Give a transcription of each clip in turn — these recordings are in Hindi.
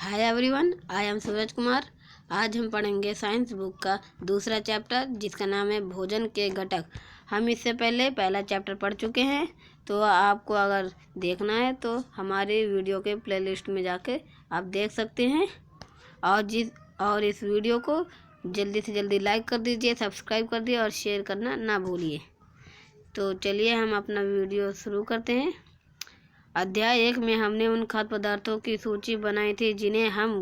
Hi everyone, I am Suraj Kumar. आज हम पढ़ेंगे साइंस बुक का दूसरा चैप्टर जिसका नाम है भोजन के घटक। हम इससे पहले पहला चैप्टर पढ़ चुके हैं, तो आपको अगर देखना है तो हमारे वीडियो के प्लेलिस्ट में जाके आप देख सकते हैं। और इस वीडियो को जल्दी से जल्दी लाइक कर दीजिए, सब्सक्राइब कर दिए और शेयर करना ना भूलिए। तो चलिए हम अपना वीडियो शुरू करते हैं। अध्याय 1 में हमने उन खाद्य पदार्थों की सूची बनाई थी जिन्हें हम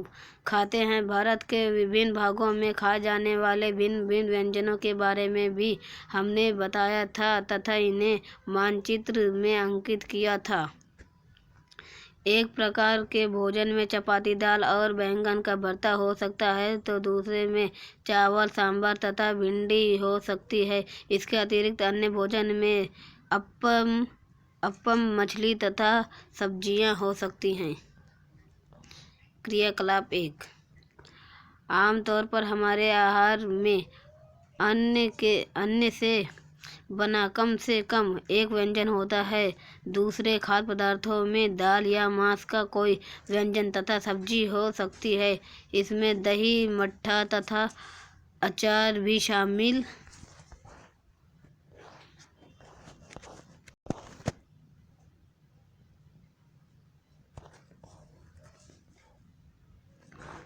खाते हैं। भारत के विभिन्न भागों में खाए जाने वाले भिन्न भिन्न व्यंजनों के बारे में भी हमने बताया था तथा इन्हें मानचित्र में अंकित किया था। एक प्रकार के भोजन में चपाती, दाल और बैंगन का भरता हो सकता है, तो दूसरे में चावल, सांभर तथा भिंडी हो सकती है। इसके अतिरिक्त अन्य भोजन में अप्पम, मछली तथा सब्जियां हो सकती हैं। क्रियाकलाप 1। आमतौर पर हमारे आहार में अन्न से बना कम से कम एक व्यंजन होता है। दूसरे खाद्य पदार्थों में दाल या मांस का कोई व्यंजन तथा सब्जी हो सकती है। इसमें दही, मट्ठा तथा अचार भी शामिल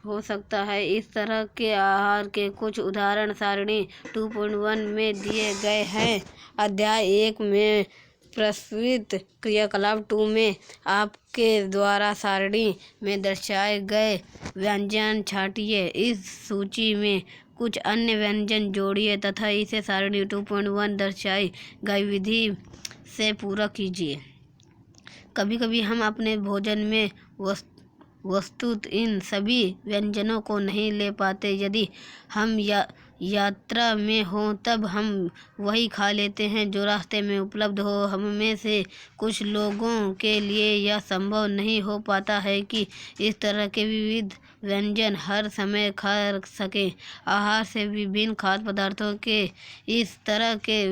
हो सकता है। इस तरह के आहार के कुछ उदाहरण सारणी 2.1 में दिए गए हैं। अध्याय 1 में प्रस्तुत क्रियाकलाप 2 में आपके द्वारा सारणी में दर्शाए गए व्यंजन छांटिए। इस सूची में कुछ अन्य व्यंजन जोड़िए तथा इसे सारणी 2.1 दर्शाई गई विधि से पूरा कीजिए। कभी कभी हम अपने भोजन में वस्तुत इन सभी व्यंजनों को नहीं ले पाते। यदि हम यात्रा में हों तब हम वही खा लेते हैं जो रास्ते में उपलब्ध हो। हम में से कुछ लोगों के लिए यह संभव नहीं हो पाता है कि इस तरह के विविध व्यंजन हर समय खा सकें। आहार से विभिन्न खाद्य पदार्थों के इस तरह के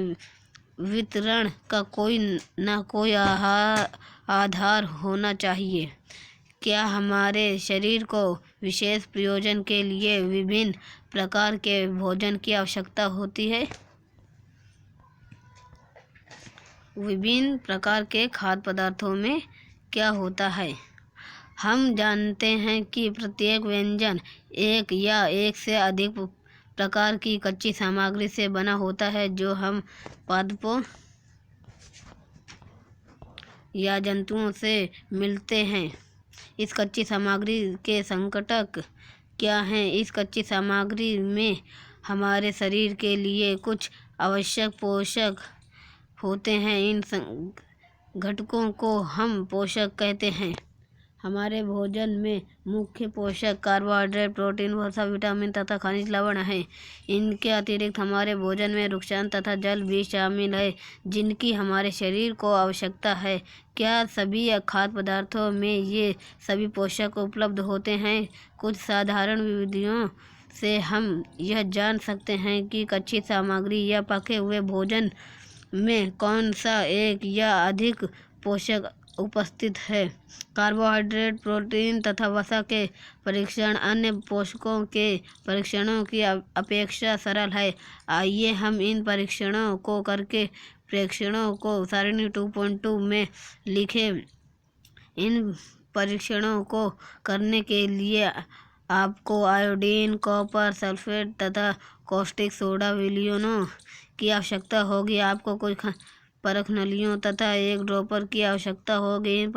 वितरण का कोई न कोई आधार होना चाहिए। क्या हमारे शरीर को विशेष प्रयोजन के लिए विभिन्न प्रकार के भोजन की आवश्यकता होती है? विभिन्न प्रकार के खाद्य पदार्थों में क्या होता है? हम जानते हैं कि प्रत्येक व्यंजन एक या एक से अधिक प्रकार की कच्ची सामग्री से बना होता है जो हम पादपों या जंतुओं से मिलते हैं। इस कच्ची सामग्री के संकटक क्या हैं? इस कच्ची सामग्री में हमारे शरीर के लिए कुछ आवश्यक पोषक होते हैं। इन घटकों को हम पोषक कहते हैं। हमारे भोजन में मुख्य पोषक कार्बोहाइड्रेट, प्रोटीन, वसा, विटामिन तथा खनिज लवण हैं। इनके अतिरिक्त हमारे भोजन में रुक्षांश तथा जल भी शामिल है जिनकी हमारे शरीर को आवश्यकता है। क्या सभी खाद्य पदार्थों में ये सभी पोषक उपलब्ध होते हैं? कुछ साधारण विधियों से हम यह जान सकते हैं कि कच्ची सामग्री या पके हुए भोजन में कौन सा एक या अधिक पोषक उपस्थित है। कार्बोहाइड्रेट, प्रोटीन तथा वसा के परीक्षण अन्य पोषकों के परीक्षणों की अपेक्षा सरल है। आइए हम इन परीक्षणों को करके प्रेक्षणों को सारणी 2.2 में लिखें। इन परीक्षणों को करने के लिए आपको आयोडीन, कॉपर सल्फेट तथा कॉस्टिक सोडा विलयनों की आवश्यकता होगी। आपको कुछ परखनलियों तथा एक ड्रॉपर की आवश्यकता होगी। इन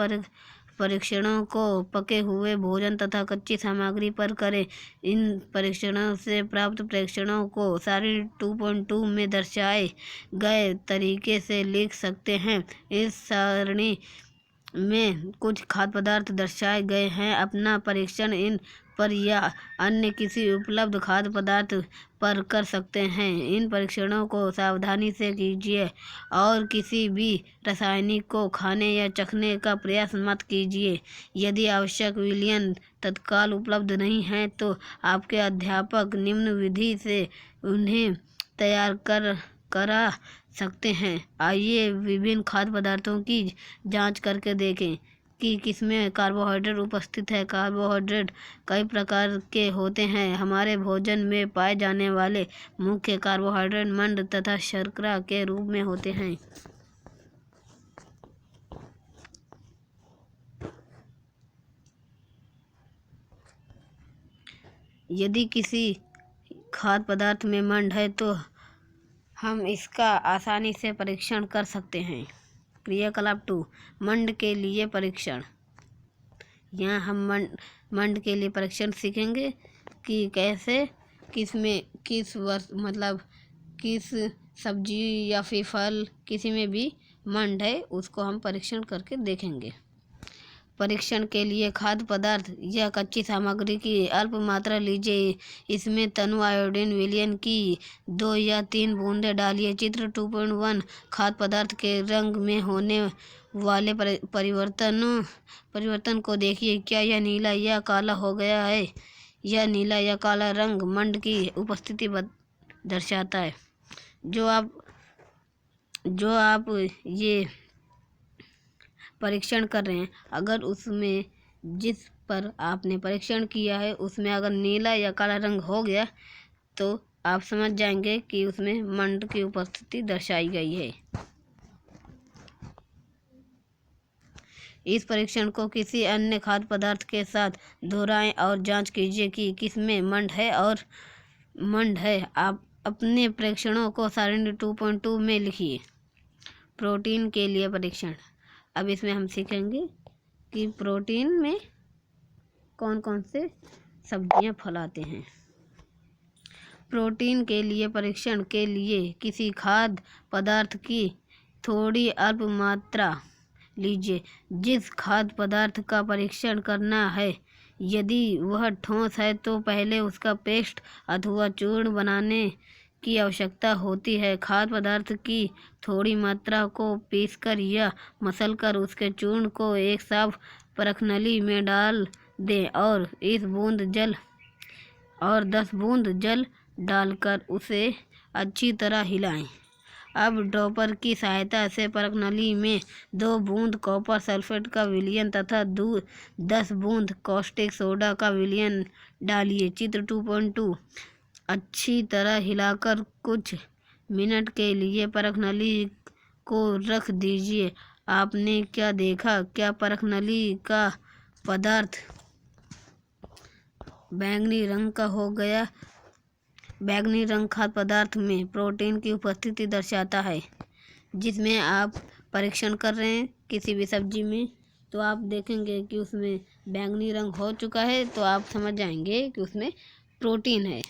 परीक्षणों को पके हुए भोजन तथा कच्ची सामग्री पर करें। इन परीक्षणों से प्राप्त प्रेक्षणों को सारणी 2.2 में दर्शाए गए तरीके से लिख सकते हैं। इस सारणी में कुछ खाद्य पदार्थ दर्शाए गए हैं। अपना परीक्षण इन पर या अन्य किसी उपलब्ध खाद्य पदार्थ पर कर सकते हैं। इन परीक्षणों को सावधानी से कीजिए और किसी भी रासायनिक को खाने या चखने का प्रयास मत कीजिए। यदि आवश्यक विलयन तत्काल उपलब्ध नहीं है तो आपके अध्यापक निम्न विधि से उन्हें तैयार करा सकते हैं। आइए विभिन्न खाद्य पदार्थों की जांच करके देखें। कि किसमें कार्बोहाइड्रेट उपस्थित है। कार्बोहाइड्रेट कई प्रकार के होते हैं। हमारे भोजन में पाए जाने वाले मुख्य कार्बोहाइड्रेट मंड तथा शर्करा के रूप में होते हैं। यदि किसी खाद्य पदार्थ में मंड है तो हम इसका आसानी से परीक्षण कर सकते हैं। क्रियाकलाप 2, मंड के लिए परीक्षण। यहाँ हम मंड के लिए परीक्षण सीखेंगे कि कैसे किस सब्जी या फिर फल किसी में भी मंड है उसको हम परीक्षण करके देखेंगे। परीक्षण के लिए खाद्य पदार्थ या कच्ची सामग्री की अल्प मात्रा लीजिए। इसमें तनु आयोडीन विलयन की 2 या 3 बूंदें डालिए। चित्र 2.1 खाद्य पदार्थ के रंग में होने वाले परिवर्तन को देखिए। क्या यह नीला या काला हो गया है? यह नीला या काला रंग मंड की उपस्थिति दर्शाता है। जो आप ये परीक्षण कर रहे हैं, अगर उसमें जिस पर आपने परीक्षण किया है उसमें अगर नीला या काला रंग हो गया तो आप समझ जाएंगे कि उसमें मंड की उपस्थिति दर्शाई गई है। इस परीक्षण को किसी अन्य खाद्य पदार्थ के साथ दोहराएं और जांच कीजिए कि किसमें मंड है। आप अपने परीक्षणों को सारणी 2.2 में लिखिए। प्रोटीन के लिए परीक्षण। अब इसमें हम सीखेंगे कि प्रोटीन में कौन कौन से सब्जियां फल आते हैं। प्रोटीन के लिए परीक्षण के लिए किसी खाद्य पदार्थ की थोड़ी अल्प मात्रा लीजिए। जिस खाद्य पदार्थ का परीक्षण करना है, यदि वह ठोस है तो पहले उसका पेस्ट अथवा चूर्ण बनाने की आवश्यकता होती है। खाद्य पदार्थ की थोड़ी मात्रा को पीसकर या मसलकर उसके चूर्ण को एक साफ परखनली में डाल दें और 10 बूंद जल डालकर उसे अच्छी तरह हिलाएं। अब ड्रॉपर की सहायता से परखनली में 2 बूंद कॉपर सल्फेट का विलयन तथा 10 बूंद कॉस्टिक सोडा का विलयन डालिए। चित्र 2.2 अच्छी तरह हिलाकर कुछ मिनट के लिए परखनली को रख दीजिए। आपने क्या देखा? क्या परखनली का पदार्थ बैंगनी रंग का हो गया? बैंगनी रंग खाद्य पदार्थ में प्रोटीन की उपस्थिति दर्शाता है। जिसमें आप परीक्षण कर रहे हैं किसी भी सब्जी में, तो आप देखेंगे कि उसमें बैंगनी रंग हो चुका है तो आप समझ जाएंगे कि उसमें प्रोटीन है।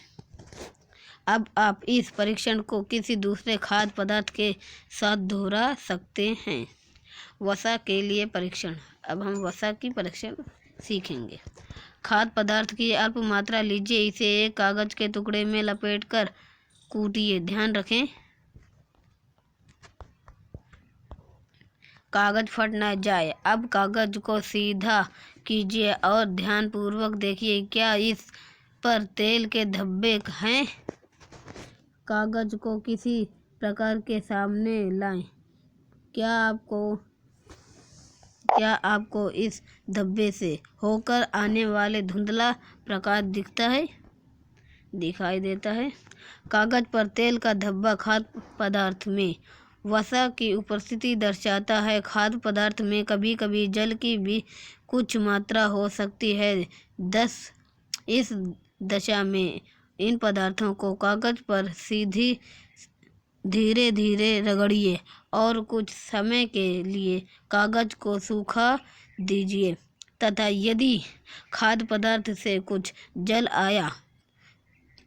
अब आप इस परीक्षण को किसी दूसरे खाद्य पदार्थ के साथ दोहरा सकते हैं। वसा के लिए परीक्षण। अब हम वसा की परीक्षण सीखेंगे। खाद्य पदार्थ की अल्प मात्रा लीजिए। इसे एक कागज के टुकड़े में लपेटकर कूटिए। ध्यान रखें कागज फट न जाए। अब कागज को सीधा कीजिए और ध्यानपूर्वक देखिए क्या इस पर तेल के धब्बे हैं। कागज को किसी प्रकार के सामने लाएं। क्या आपको इस धब्बे से होकर आने वाले धुंधला प्रकाश दिखाई देता है? कागज पर तेल का धब्बा खाद्य पदार्थ में वसा की उपस्थिति दर्शाता है। खाद्य पदार्थ में कभी कभी जल की भी कुछ मात्रा हो सकती है। इस दशा में इन पदार्थों को कागज पर धीरे धीरे रगड़िए और कुछ समय के लिए कागज को सूखा दीजिए तथा यदि खाद्य पदार्थ से कुछ जल आया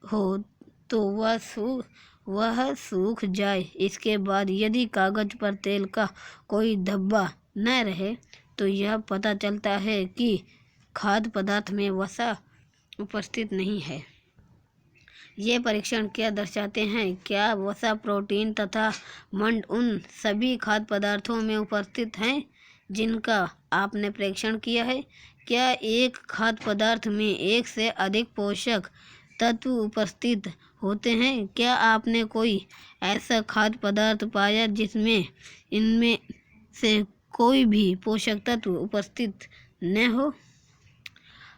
हो तो वह सूख जाए। इसके बाद यदि कागज पर तेल का कोई धब्बा न रहे तो यह पता चलता है कि खाद्य पदार्थ में वसा उपस्थित नहीं है। ये परीक्षण क्या दर्शाते हैं? क्या वसा, प्रोटीन तथा मंड उन सभी खाद्य पदार्थों में उपस्थित हैं जिनका आपने परीक्षण किया है? क्या एक खाद्य पदार्थ में एक से अधिक पोषक तत्व उपस्थित होते हैं? क्या आपने कोई ऐसा खाद्य पदार्थ पाया जिसमें इनमें से कोई भी पोषक तत्व उपस्थित न हो।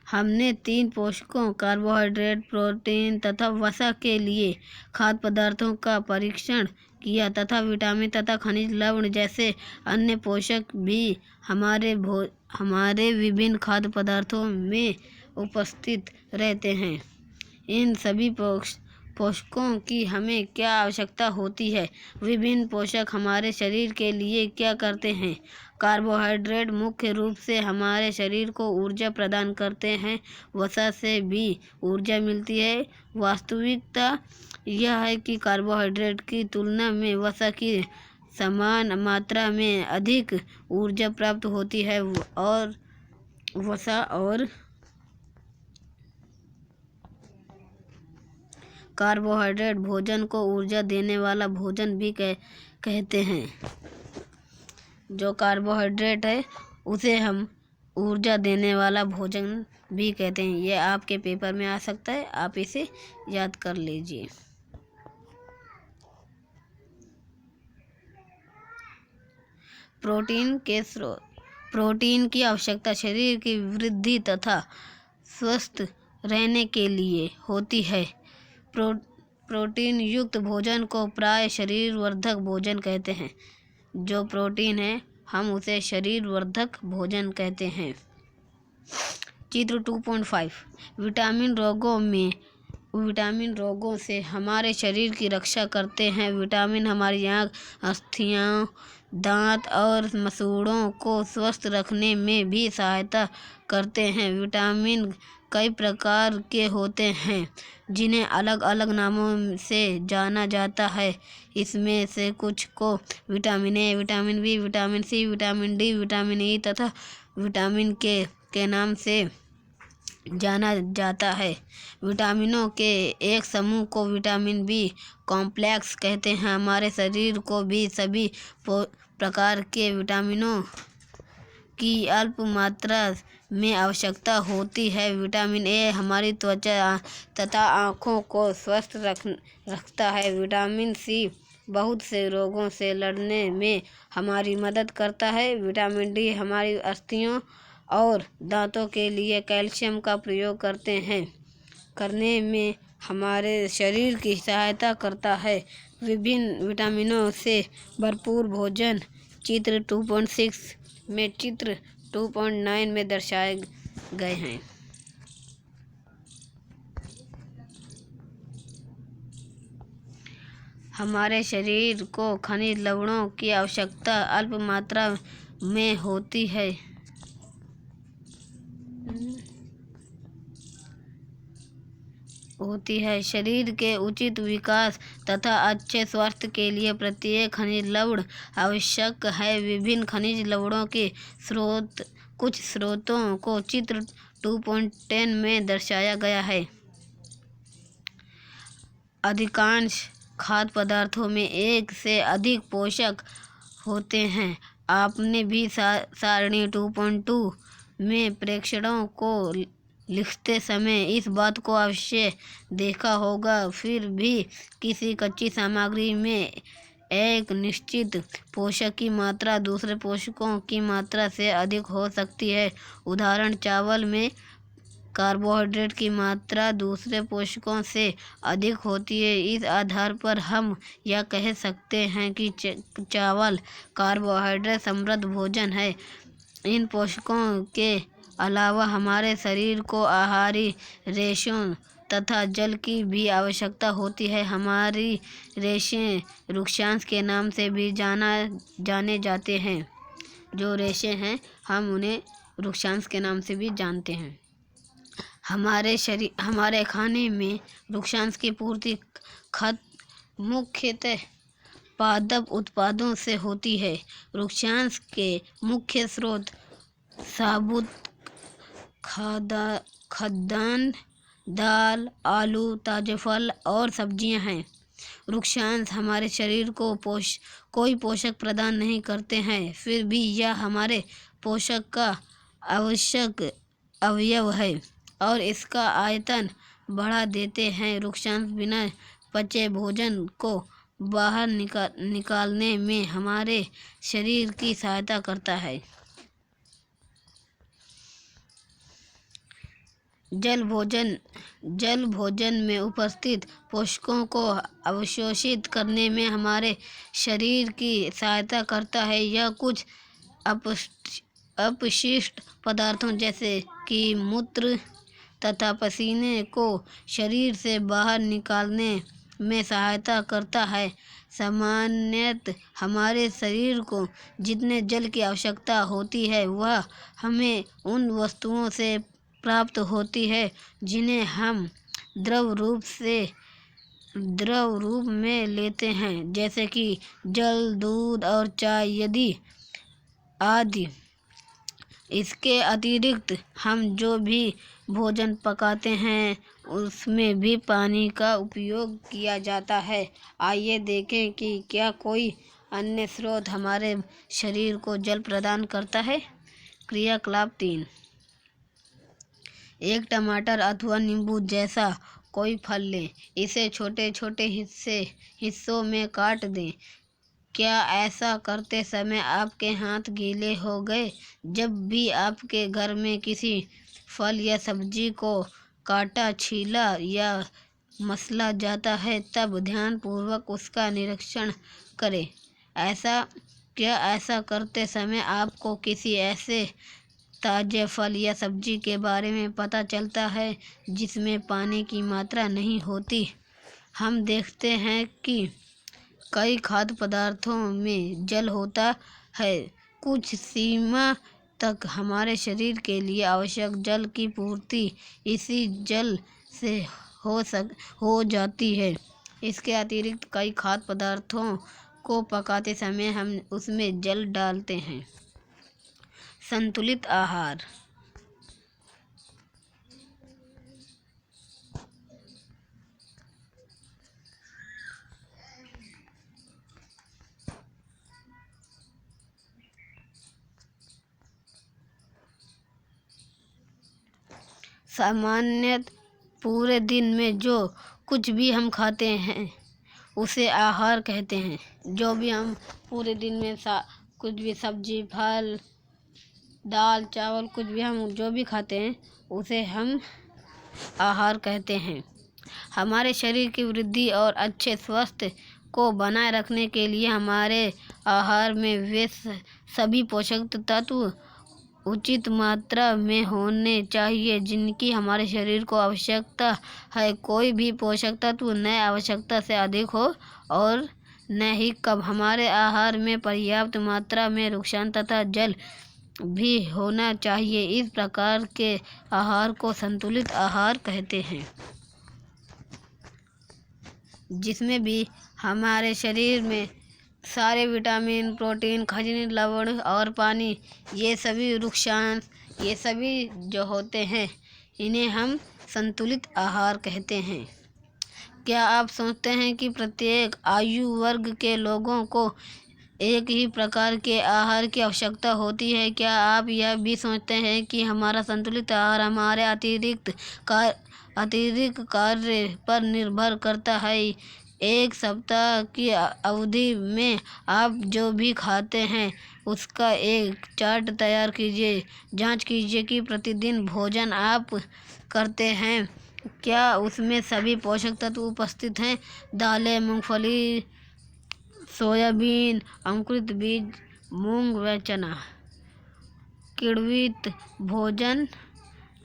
हमने 3 पोषकों कार्बोहाइड्रेट, प्रोटीन तथा वसा के लिए खाद्य पदार्थों का परीक्षण किया तथा विटामिन तथा खनिज लवण जैसे अन्य पोषक भी हमारे विभिन्न खाद्य पदार्थों में उपस्थित रहते हैं। इन सभी पोषकों की हमें क्या आवश्यकता होती है? विभिन्न पोषक हमारे शरीर के लिए क्या करते हैं? कार्बोहाइड्रेट मुख्य रूप से हमारे शरीर को ऊर्जा प्रदान करते हैं। वसा से भी ऊर्जा मिलती है। वास्तविकता यह है कि कार्बोहाइड्रेट की तुलना में वसा की समान मात्रा में अधिक ऊर्जा प्राप्त होती है और वसा और कार्बोहाइड्रेट भोजन को ऊर्जा देने वाला भोजन भी कहते हैं। जो कार्बोहाइड्रेट है उसे हम ऊर्जा देने वाला भोजन भी कहते हैं। यह आपके पेपर में आ सकता है, आप इसे याद कर लीजिए। प्रोटीन के स्रोत। प्रोटीन की आवश्यकता शरीर की वृद्धि तथा स्वस्थ रहने के लिए होती है। प्रोटीन युक्त भोजन को प्राय शरीर वर्धक भोजन कहते हैं। जो प्रोटीन है हम उसे शरीर वर्धक भोजन कहते हैं। चित्र 2.5 विटामिन रोगों से हमारे शरीर की रक्षा करते हैं। विटामिन हमारी आँख, अस्थियाँ, दांत और मसूड़ों को स्वस्थ रखने में भी सहायता करते हैं। विटामिन कई प्रकार के होते हैं जिन्हें अलग अलग नामों से जाना जाता है। इसमें से कुछ को vitamin A, vitamin B, vitamin C, vitamin D, vitamin E तथा विटामिन के नाम से जाना जाता है। विटामिनों के एक समूह को विटामिन बी कॉम्प्लेक्स कहते हैं। हमारे शरीर को भी सभी प्रकार के विटामिनों की अल्प मात्रा में आवश्यकता होती है। विटामिन ए हमारी त्वचा तथा आँखों को स्वस्थ रखता है। विटामिन सी बहुत से रोगों से लड़ने में हमारी मदद करता है। विटामिन डी हमारी अस्थियों और दांतों के लिए कैल्शियम का प्रयोग करने में हमारे शरीर की सहायता करता है। विभिन्न विटामिनों से भरपूर भोजन चित्र 2.6 में चित्र 2.9 में दर्शाए गए हैं। हमारे शरीर को खनिज लवणों की आवश्यकता अल्प मात्रा में होती है। शरीर के उचित विकास तथा अच्छे स्वास्थ्य के लिए प्रत्येक खनिज लवण आवश्यक है। विभिन्न खनिज लवणों के कुछ स्रोतों को चित्र 2.10 में दर्शाया गया है। अधिकांश खाद्य पदार्थों में एक से अधिक पोषक होते हैं। आपने भी सारणी 2.2 में प्रेक्षणों को लिखते समय इस बात को अवश्य देखा होगा। फिर भी किसी कच्ची सामग्री में एक निश्चित पोषक की मात्रा दूसरे पोषकों की मात्रा से अधिक हो सकती है। उदाहरण, चावल में कार्बोहाइड्रेट की मात्रा दूसरे पोषकों से अधिक होती है। इस आधार पर हम यह कह सकते हैं कि चावल कार्बोहाइड्रेट समृद्ध भोजन है। इन पोषकों के अलावा हमारे शरीर को आहारी रेशों तथा जल की भी आवश्यकता होती है। हमारी रेशें वृक्षांश के नाम से भी जाने जाते हैं। जो रेशे हैं हम उन्हें वृक्षांश के नाम से भी जानते हैं। हमारे खाने में वृक्षांश की पूर्ति मुख्यतः पादप उत्पादों से होती है। वृक्षांश के मुख्य स्रोत साबुत खाद्यान्न, दाल, आलू, ताजे फल और सब्जियां हैं। वृक्षांश हमारे शरीर को कोई पोषक प्रदान नहीं करते हैं, फिर भी यह हमारे पोषक का आवश्यक अवयव है और इसका आयतन बढ़ा देते हैं। वृक्षांश बिना पचे भोजन को बाहर निकालने में हमारे शरीर की सहायता करता है। जल भोजन में उपस्थित पोषकों को अवशोषित करने में हमारे शरीर की सहायता करता है। यह कुछ अपशिष्ट पदार्थों जैसे कि मूत्र तथा पसीने को शरीर से बाहर निकालने में सहायता करता है। सामान्यतः हमारे शरीर को जितने जल की आवश्यकता होती है वह हमें उन वस्तुओं से प्राप्त होती है जिन्हें हम द्रव रूप में लेते हैं, जैसे कि जल, दूध और चाय आदि। इसके अतिरिक्त हम जो भी भोजन पकाते हैं उसमें भी पानी का उपयोग किया जाता है। आइए देखें कि क्या कोई अन्य स्रोत हमारे शरीर को जल प्रदान करता है। क्रियाकलाप 3। एक टमाटर अथवा नींबू जैसा कोई फल लें। इसे छोटे छोटे हिस्सों में काट दें। क्या ऐसा करते समय आपके हाथ गीले हो गए? जब भी आपके घर में किसी फल या सब्जी को काटा, छीला या मसला जाता है तब ध्यानपूर्वक उसका निरीक्षण करें। क्या ऐसा करते समय आपको किसी ऐसे ताजे फल या सब्जी के बारे में पता चलता है जिसमें पानी की मात्रा नहीं होती? हम देखते हैं कि कई खाद्य पदार्थों में जल होता है। कुछ सीमा तक हमारे शरीर के लिए आवश्यक जल की पूर्ति इसी जल से हो जाती है। इसके अतिरिक्त कई खाद्य पदार्थों को पकाते समय हम उसमें जल डालते हैं। संतुलित आहार। सामान्यतः पूरे दिन में जो कुछ भी हम खाते हैं उसे आहार कहते हैं। जो भी हम पूरे दिन में कुछ भी सब्जी, फल, दाल, चावल, कुछ भी हम जो भी खाते हैं उसे हम आहार कहते हैं। हमारे शरीर की वृद्धि और अच्छे स्वास्थ्य को बनाए रखने के लिए हमारे आहार में वे सभी पोषक तत्व उचित मात्रा में होने चाहिए जिनकी हमारे शरीर को आवश्यकता है। कोई भी पोषक तत्व न आवश्यकता से अधिक हो और न ही कम। हमारे आहार में पर्याप्त मात्रा में नुकसान तथा जल भी होना चाहिए। इस प्रकार के आहार को संतुलित आहार कहते हैं, जिसमें भी हमारे शरीर में सारे विटामिन, प्रोटीन, खनिज, लवण और पानी ये सभी जो होते हैं इन्हें हम संतुलित आहार कहते हैं। क्या आप सोचते हैं कि प्रत्येक आयु वर्ग के लोगों को एक ही प्रकार के आहार की आवश्यकता होती है? क्या आप यह भी सोचते हैं कि हमारा संतुलित आहार हमारे अतिरिक्त कार्य पर निर्भर करता है? एक सप्ताह की अवधि में आप जो भी खाते हैं उसका एक चार्ट तैयार कीजिए। जांच कीजिए कि प्रतिदिन भोजन आप करते हैं क्या उसमें सभी पोषक तत्व उपस्थित हैं। दालें, मूंगफली, सोयाबीन, अंकुरित बीज, मूंग व चना। किण्वित भोजन।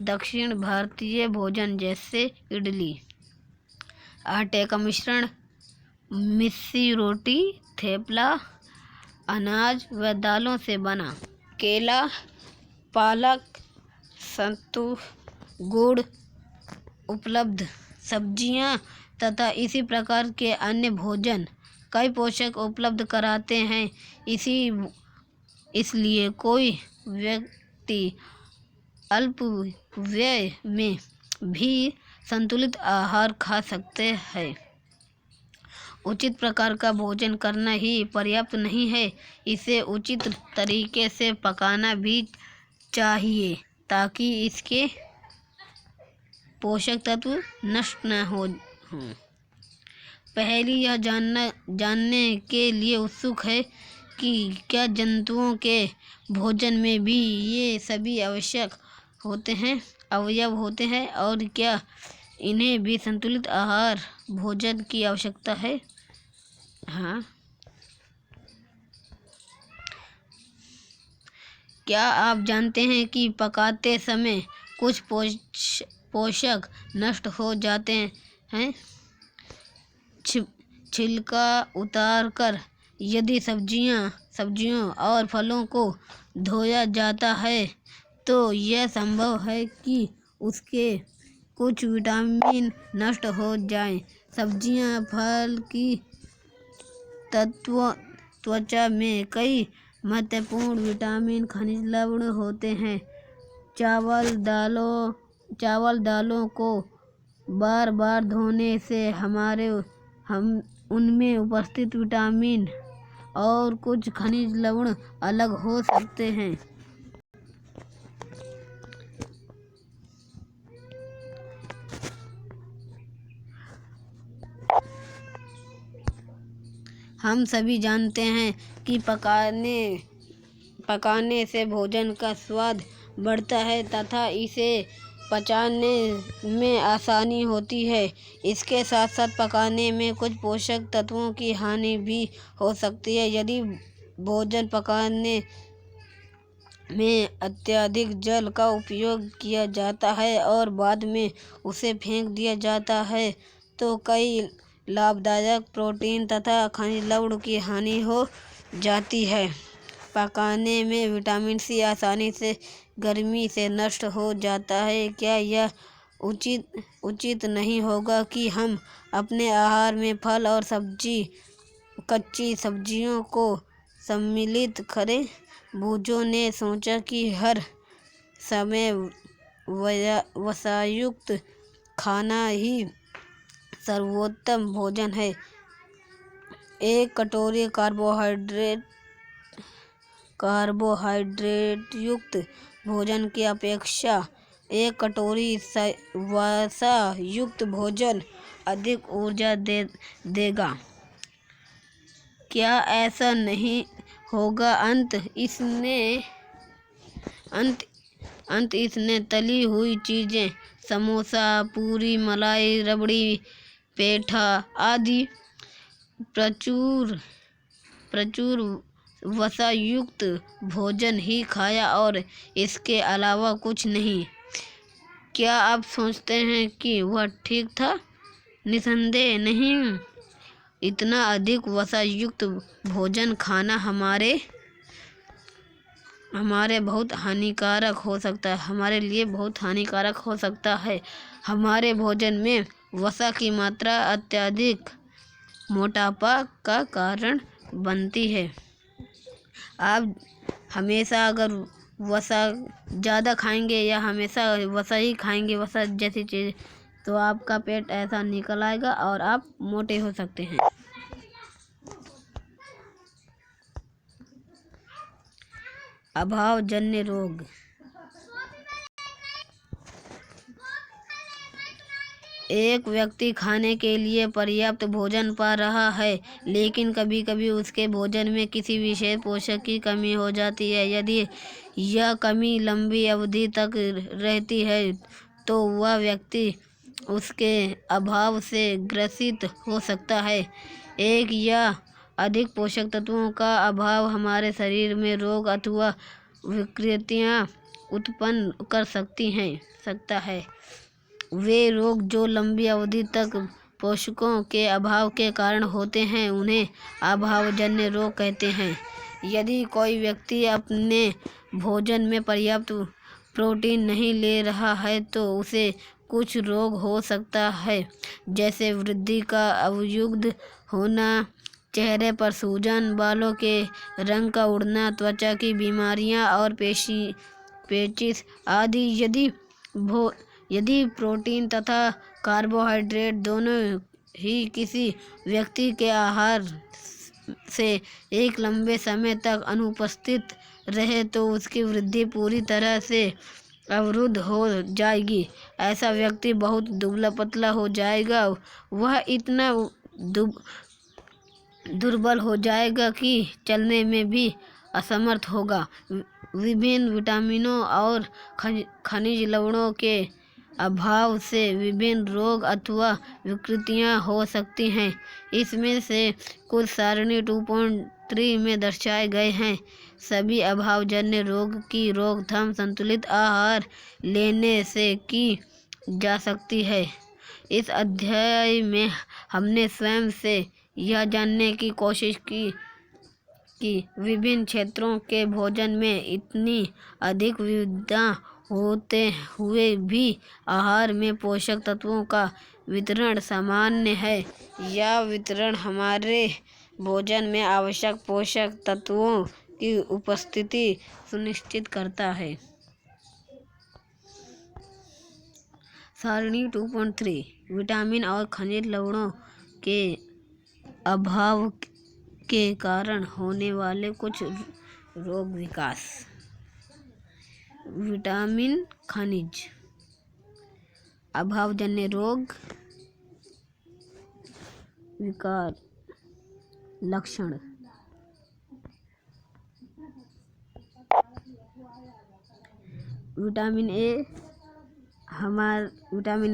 दक्षिण भारतीय भोजन जैसे इडली, आटे का मिश्रण, मिस्सी रोटी, थेपला, अनाज व दालों से बना। केला, पालक, सत्तू, गुड़, उपलब्ध सब्जियां तथा इसी प्रकार के अन्य भोजन कई पोषक उपलब्ध कराते हैं। इसलिए कोई व्यक्ति अल्प व्यय में भी संतुलित आहार खा सकते हैं। उचित प्रकार का भोजन करना ही पर्याप्त नहीं है, इसे उचित तरीके से पकाना भी चाहिए ताकि इसके पोषक तत्व नष्ट न हों। पहली यह जानने के लिए उत्सुक है कि क्या जंतुओं के भोजन में भी ये सभी अवयव होते हैं और क्या इन्हें भी संतुलित आहार भोजन की आवश्यकता है। हाँ, क्या आप जानते हैं कि पकाते समय कुछ पोषक नष्ट हो जाते हैं। छिलका उतारकर यदि सब्जियों और फलों को धोया जाता है तो यह संभव है कि उसके कुछ विटामिन नष्ट हो जाएं। सब्जियां फल की त्वचा में कई महत्वपूर्ण विटामिन खनिज लवण होते हैं। चावल दालों को बार बार धोने से हम उनमें उपस्थित विटामिन और कुछ खनिज लवण अलग हो सकते हैं। हम सभी जानते हैं कि पकाने से भोजन का स्वाद बढ़ता है तथा इसे पचाने में आसानी होती है। इसके साथ साथ पकाने में कुछ पोषक तत्वों की हानि भी हो सकती है। यदि भोजन पकाने में अत्यधिक जल का उपयोग किया जाता है और बाद में उसे फेंक दिया जाता है तो कई लाभदायक प्रोटीन तथा खनिज लवण की हानि हो जाती है। पकाने में विटामिन सी आसानी से गर्मी से नष्ट हो जाता है। क्या यह उचित नहीं होगा कि हम अपने आहार में फल और कच्ची सब्जियों को सम्मिलित करें। भुजों ने सोचा कि हर समय वसायुक्त खाना ही सर्वोत्तम भोजन है। एक कटोरी कार्बोहाइड्रेट युक्त भोजन की अपेक्षा एक कटोरी वसा युक्त भोजन अधिक ऊर्जा देगा। क्या ऐसा नहीं होगा? अंत इसने तली हुई चीजें, समोसा, पूरी, मलाई, रबड़ी, पेठा आदि प्रचुर वसा युक्त भोजन ही खाया और इसके अलावा कुछ नहीं। क्या आप सोचते हैं कि वह ठीक था? निसंदेह नहीं। इतना अधिक वसा युक्त भोजन खाना हमारे बहुत हानिकारक हो सकता है। हमारे लिए बहुत हानिकारक हो सकता है। हमारे भोजन में वसा की मात्रा अत्यधिक मोटापा का कारण बनती है। आप हमेशा अगर वसा ज़्यादा खाएंगे या हमेशा वसा ही खाएंगे, वसा जैसी चीज़, तो आपका पेट ऐसा निकल आएगा और आप मोटे हो सकते हैं। अभावजन्य रोग। एक व्यक्ति खाने के लिए पर्याप्त भोजन पा रहा है, लेकिन कभी कभी उसके भोजन में किसी विशेष पोषक की कमी हो जाती है। यदि यह कमी लंबी अवधि तक रहती है तो वह व्यक्ति उसके अभाव से ग्रसित हो सकता है। एक या अधिक पोषक तत्वों का अभाव हमारे शरीर में रोग अथवा विकृतियां उत्पन्न कर सकता है। वे रोग जो लंबी अवधि तक पोषकों के अभाव के कारण होते हैं उन्हें अभावजन्य रोग कहते हैं। यदि कोई व्यक्ति अपने भोजन में पर्याप्त प्रोटीन नहीं ले रहा है तो उसे कुछ रोग हो सकता है, जैसे वृद्धि का अवरुद्ध होना, चेहरे पर सूजन, बालों के रंग का उड़ना, त्वचा की बीमारियां और पेचिश आदि। यदि प्रोटीन तथा कार्बोहाइड्रेट दोनों ही किसी व्यक्ति के आहार से एक लंबे समय तक अनुपस्थित रहे तो उसकी वृद्धि पूरी तरह से अवरुद्ध हो जाएगी। ऐसा व्यक्ति बहुत दुबला पतला हो जाएगा। वह इतना दुर्बल हो जाएगा कि चलने में भी असमर्थ होगा। विभिन्न विटामिनों और खनिज लवणों के अभाव से विभिन्न रोग अथवा विकृतियां हो सकती हैं। इसमें से कुछ सारणी 2.3 में दर्शाए गए हैं। सभी अभावजन्य रोग की रोकथाम संतुलित आहार लेने से की जा सकती है। इस अध्याय में हमने स्वयं से यह जानने की कोशिश की कि विभिन्न क्षेत्रों के भोजन में इतनी अधिक विविधता होते हुए भी आहार में पोषक तत्वों का वितरण सामान्य है या वितरण हमारे भोजन में आवश्यक पोषक तत्वों की उपस्थिति सुनिश्चित करता है। सारणी 2.3 विटामिन और खनिज लवणों के अभाव के कारण होने वाले कुछ रोग विकास। विटामिन खनिज अभावजन्य रोग विकार लक्षण। विटामिन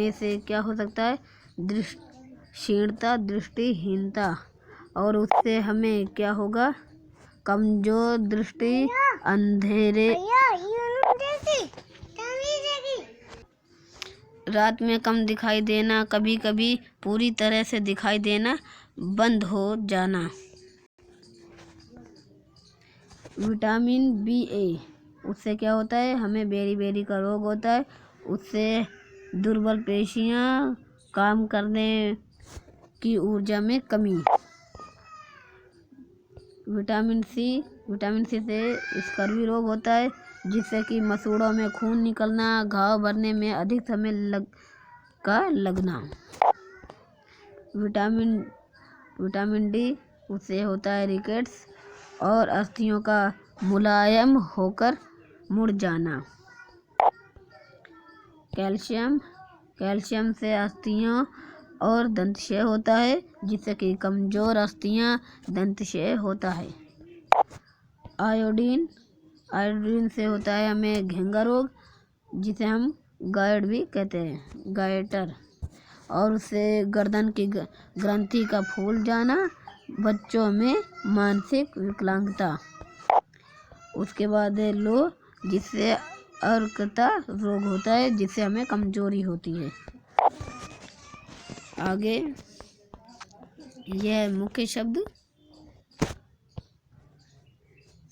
ए से क्या हो सकता है? क्षीणता, दृष्टिहीनता, और उससे हमें क्या होगा? कमजोर दृष्टि, अंधेरे, रात में कम दिखाई देना, कभी कभी पूरी तरह से दिखाई देना बंद हो जाना। विटामिन बी, उससे क्या होता है? हमें बेरी का रोग होता है। उससे दुर्बल पेशियां, काम करने की ऊर्जा में कमी। विटामिन सी से स्कर्वी रोग होता है, जिससे कि मसूड़ों में खून निकलना, घाव भरने में अधिक समय लगना। विटामिन डी, उससे होता है रिकेट्स और अस्थियों का मुलायम होकर मुड़ जाना। कैल्शियम से अस्थियों और दंतक्षय होता है, जिससे कि कमजोर अस्थियां, दंतक्षय होता है। आयोडीन से होता है हमें घेंगा रोग, जिसे हम गायड भी कहते हैं, गायटर, और उससे गर्दन की ग्रंथि का फूल जाना, बच्चों में मानसिक विकलांगता। उसके बाद है लो, जिससे अर्कता रोग होता है, जिससे हमें कमजोरी होती है। आगे यह मुख्य शब्द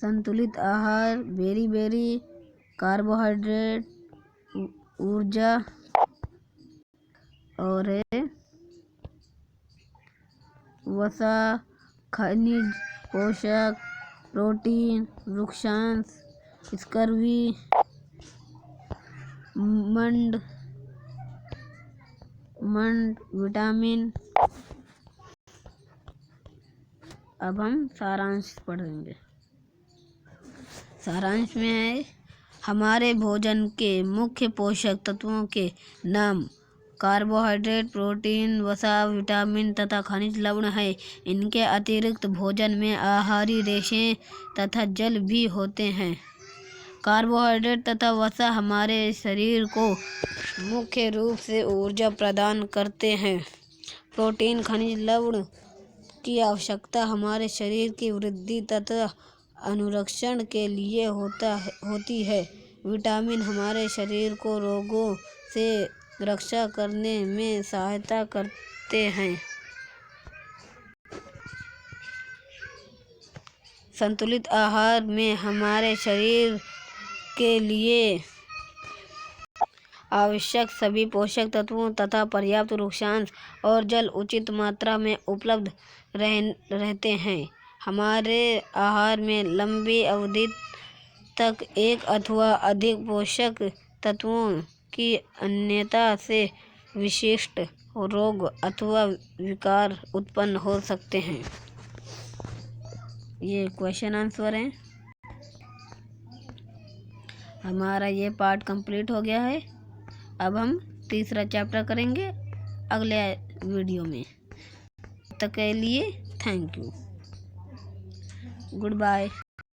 संतुलित आहार, बेरी, कार्बोहाइड्रेट, ऊर्जा, और है वसा, खनिज, पोषक, प्रोटीन, वृक्षांश, स्कर्वी, मंड, विटामिन। अब हम सारांश पढ़ेंगे। सारांश में है, हमारे भोजन के मुख्य पोषक तत्वों के नाम कार्बोहाइड्रेट, प्रोटीन, वसा, विटामिन तथा खनिज लवण है। इनके अतिरिक्त भोजन में आहारी रेशें तथा जल भी होते हैं। कार्बोहाइड्रेट तथा वसा हमारे शरीर को मुख्य रूप से ऊर्जा प्रदान करते हैं। प्रोटीन, खनिज लवण की आवश्यकता हमारे शरीर की वृद्धि तथा अनुरक्षण के लिए होती है। विटामिन हमारे शरीर को रोगों से रक्षा करने में सहायता करते हैं। संतुलित आहार में हमारे शरीर के लिए आवश्यक सभी पोषक तत्वों तथा पर्याप्त वृक्षांश और जल उचित मात्रा में उपलब्ध रहते हैं। हमारे आहार में लंबी अवधि तक एक अथवा अधिक पोषक तत्वों की अन्यता से विशिष्ट रोग अथवा विकार उत्पन्न हो सकते हैं। ये क्वेश्चन आंसर है। हमारा ये पार्ट कंप्लीट हो गया है। अब हम तीसरा चैप्टर करेंगे अगले वीडियो में। तक के लिए थैंक यू, गुड बाय।